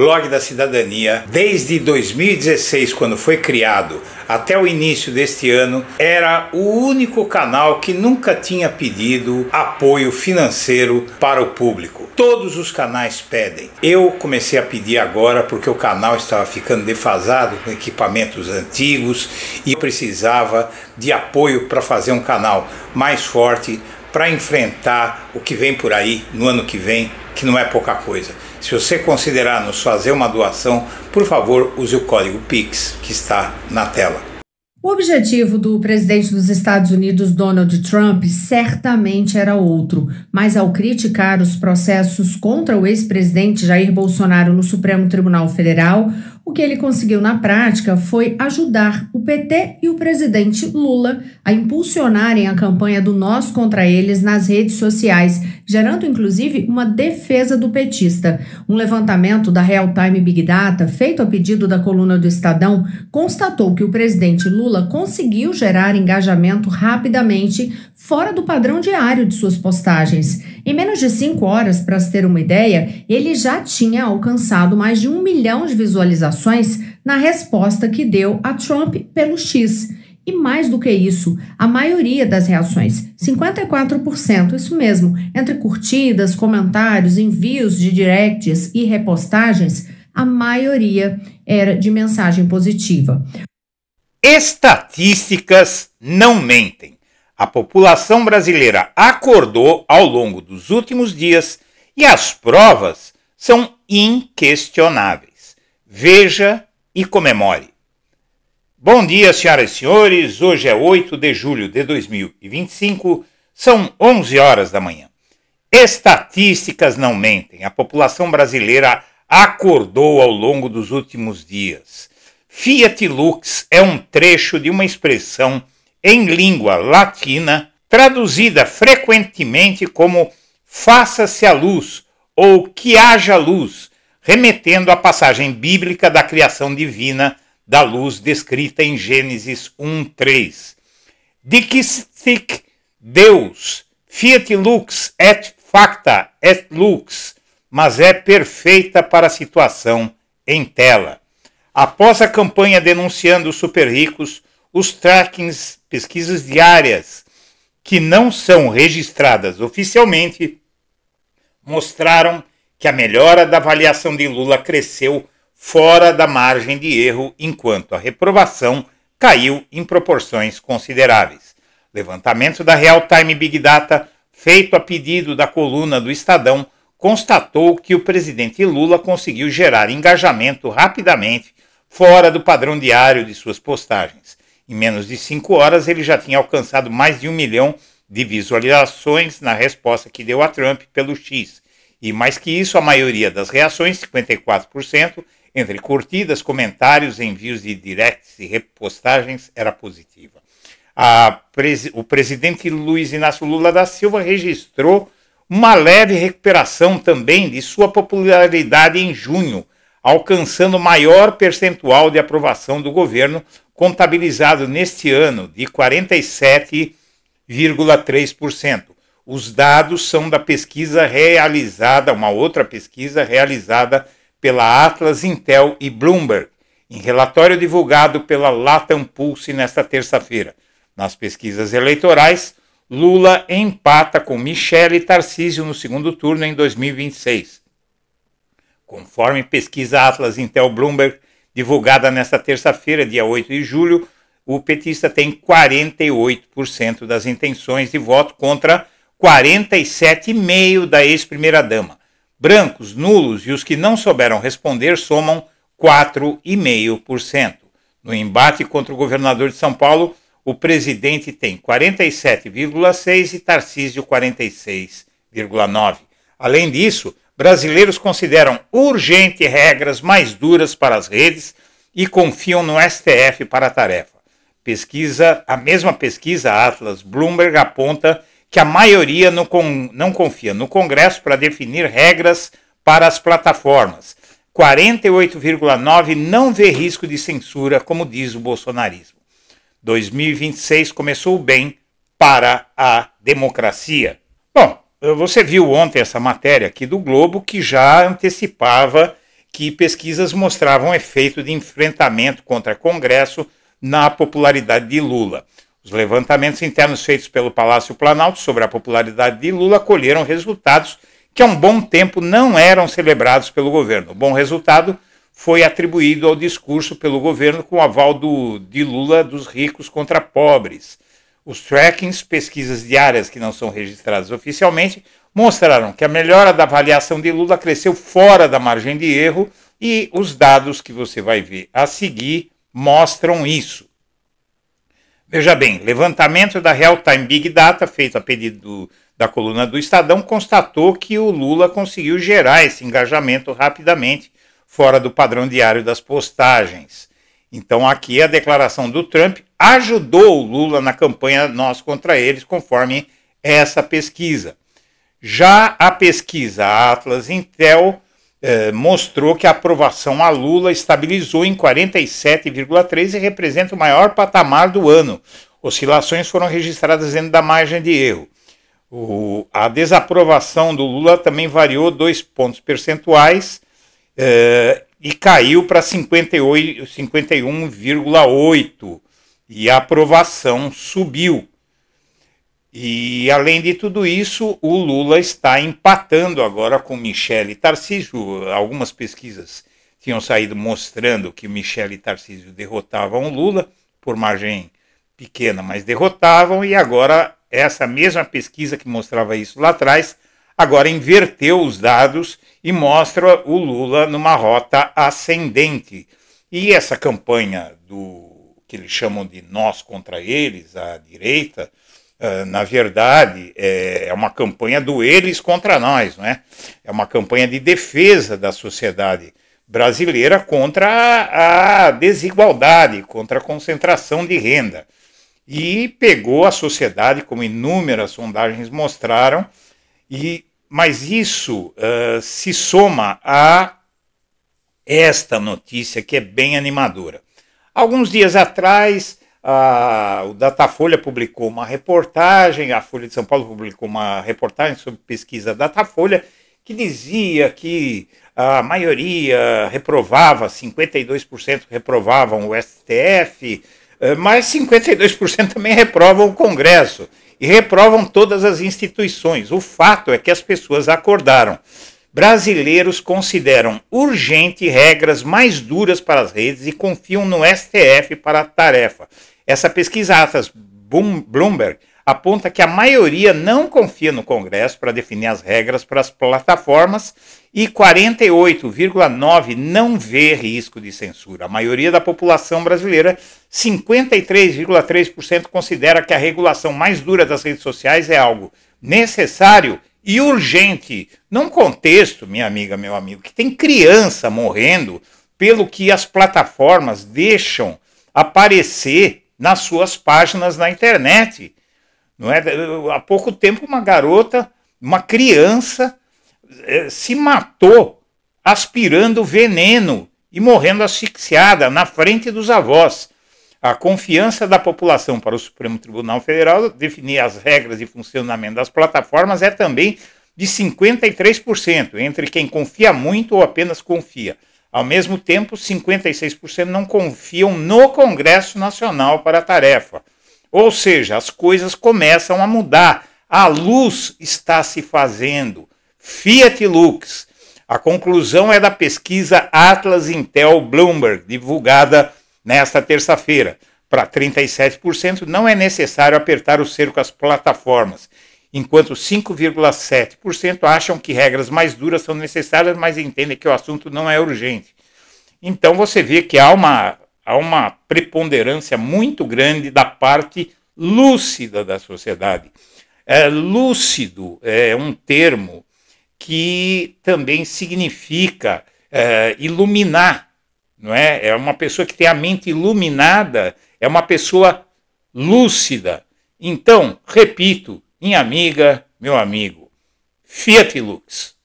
Blog da Cidadania, desde 2016, quando foi criado, até o início deste ano, era o único canal que nunca tinha pedido apoio financeiro para o público. Todos os canais pedem. Eu comecei a pedir agora porque o canal estava ficando defasado com equipamentos antigos e eu precisava de apoio para fazer um canal mais forte para enfrentar o que vem por aí no ano que vem, que não é pouca coisa. Se você considerar nos fazer uma doação, por favor, use o código PIX que está na tela. O objetivo do presidente dos Estados Unidos, Donald Trump, certamente era outro, mas ao criticar os processos contra o ex-presidente Jair Bolsonaro no Supremo Tribunal Federal, o que ele conseguiu na prática foi ajudar o PT e o presidente Lula a impulsionarem a campanha do nós contra eles nas redes sociais, gerando inclusive uma defesa do petista. Um levantamento da Real Time Big Data, feito a pedido da coluna do Estadão, constatou que o presidente Lula conseguiu gerar engajamento rapidamente, fora do padrão diário de suas postagens. Em menos de 5 horas, para se ter uma ideia, ele já tinha alcançado mais de 1 milhão de visualizações na resposta que deu a Trump pelo X. E mais do que isso, a maioria das reações, 54%, isso mesmo, entre curtidas, comentários, envios de directs e repostagens, a maioria era de mensagem positiva. Estatísticas não mentem. A população brasileira acordou ao longo dos últimos dias e as provas são inquestionáveis. Veja e comemore. Bom dia, senhoras e senhores. Hoje é 8 de julho de 2025, são 11 horas da manhã. Estatísticas não mentem. A população brasileira acordou ao longo dos últimos dias. Fiat Lux é um trecho de uma expressão em língua latina, traduzida frequentemente como faça-se a luz ou que haja luz, remetendo à passagem bíblica da criação divina da luz descrita em Gênesis 1:3. Dixit Deus, fiat lux et facta et lux, mas é perfeita para a situação em tela. Após a campanha denunciando os super ricos, os trackings, pesquisas diárias que não são registradas oficialmente, mostraram que a melhora da avaliação de Lula cresceu fora da margem de erro, enquanto a reprovação caiu em proporções consideráveis. Levantamento da Real Time Big Data, feito a pedido da coluna do Estadão, constatou que o presidente Lula conseguiu gerar engajamento rapidamente fora do padrão diário de suas postagens. Em menos de 5 horas, ele já tinha alcançado mais de 1 milhão de visualizações na resposta que deu a Trump pelo X. E mais que isso, a maioria das reações, 54%, entre curtidas, comentários, envios de directs e repostagens, era positiva. O presidente Luiz Inácio Lula da Silva registrou uma leve recuperação também de sua popularidade em junho, alcançando o maior percentual de aprovação do governo, contabilizado neste ano de 47,3%. Os dados são da pesquisa realizada, uma outra pesquisa realizada pela Atlas, Intel e Bloomberg, em relatório divulgado pela Latam Pulse nesta terça-feira. Nas pesquisas eleitorais, Lula empata com Michele Tarcísio no segundo turno em 2026. Conforme pesquisa Atlas, Intel, Bloomberg, divulgada nesta terça-feira, dia 8 de julho, o petista tem 48% das intenções de voto contra 47,5% da ex-primeira-dama. Brancos, nulos e os que não souberam responder somam 4,5%. No embate contra o governador de São Paulo, o presidente tem 47,6% e Tarcísio 46,9%. Além disso, brasileiros consideram urgente regras mais duras para as redes e confiam no STF para a tarefa. A mesma pesquisa Atlas Bloomberg aponta que a maioria não confia no Congresso para definir regras para as plataformas. 48,9% não vê risco de censura, como diz o bolsonarismo. 2026 começou bem para a democracia. Bom, você viu ontem essa matéria aqui do Globo que já antecipava que pesquisas mostravam efeito de enfrentamento contra Congresso na popularidade de Lula. Os levantamentos internos feitos pelo Palácio Planalto sobre a popularidade de Lula colheram resultados que há um bom tempo não eram celebrados pelo governo. O bom resultado foi atribuído ao discurso pelo governo com o aval de Lula dos ricos contra pobres. Os trackings, pesquisas diárias que não são registradas oficialmente, mostraram que a melhora da avaliação de Lula cresceu fora da margem de erro e os dados que você vai ver a seguir mostram isso. Veja bem, levantamento da Real Time Big Data, feito a pedido da coluna do Estadão, constatou que o Lula conseguiu gerar esse engajamento rapidamente, fora do padrão diário das postagens. Então aqui a declaração do Trump ajudou o Lula na campanha Nós contra Eles, conforme essa pesquisa. Já a pesquisa Atlas Intel mostrou que a aprovação a Lula estabilizou em 47,3% e representa o maior patamar do ano. Oscilações foram registradas dentro da margem de erro. A desaprovação do Lula também variou 2 pontos percentuais e caiu para 51,8%. E a aprovação subiu. E, além de tudo isso, o Lula está empatando agora com Michel e Tarcísio. Algumas pesquisas tinham saído mostrando que Michel e Tarcísio derrotavam o Lula, por margem pequena, mas derrotavam, e agora essa mesma pesquisa que mostrava isso lá atrás, agora inverteu os dados e mostra o Lula numa rota ascendente. E essa campanha que eles chamam de Nós contra Eles, a direita, na verdade, é uma campanha do eles contra nós, não é? É uma campanha de defesa da sociedade brasileira contra a desigualdade, contra a concentração de renda. E pegou a sociedade, como inúmeras sondagens mostraram, mas isso se soma a esta notícia que é bem animadora. Alguns dias atrás, o Datafolha publicou uma reportagem, a Folha de São Paulo publicou uma reportagem sobre pesquisa Datafolha, que dizia que a maioria reprovava, 52% reprovavam o STF, mas 52% também reprovam o Congresso e reprovam todas as instituições. O fato é que as pessoas acordaram. Brasileiros consideram urgente regras mais duras para as redes e confiam no STF para a tarefa. Essa pesquisa Atlas Bloomberg aponta que a maioria não confia no Congresso para definir as regras para as plataformas e 48,9% não vê risco de censura. A maioria da população brasileira, 53,3%, considera que a regulação mais dura das redes sociais é algo necessário e urgente, num contexto, minha amiga, meu amigo, que tem criança morrendo pelo que as plataformas deixam aparecer nas suas páginas na internet. Não é? Há pouco tempo uma garota, uma criança, se matou aspirando veneno e morrendo asfixiada na frente dos avós. A confiança da população para o Supremo Tribunal Federal definir as regras de funcionamento das plataformas é também de 53%, entre quem confia muito ou apenas confia. Ao mesmo tempo, 56% não confiam no Congresso Nacional para a tarefa. Ou seja, as coisas começam a mudar. A luz está se fazendo. Fiat Lux. A conclusão é da pesquisa Atlas Intel Bloomberg, divulgada nesta terça-feira. Para 37% não é necessário apertar o cerco às plataformas, enquanto 5,7% acham que regras mais duras são necessárias, mas entendem que o assunto não é urgente. Então você vê que há uma preponderância muito grande da parte lúcida da sociedade. Lúcido é um termo que também significa iluminar, não é? É uma pessoa que tem a mente iluminada, é uma pessoa lúcida. Então, repito, minha amiga, meu amigo, Fiat Lux.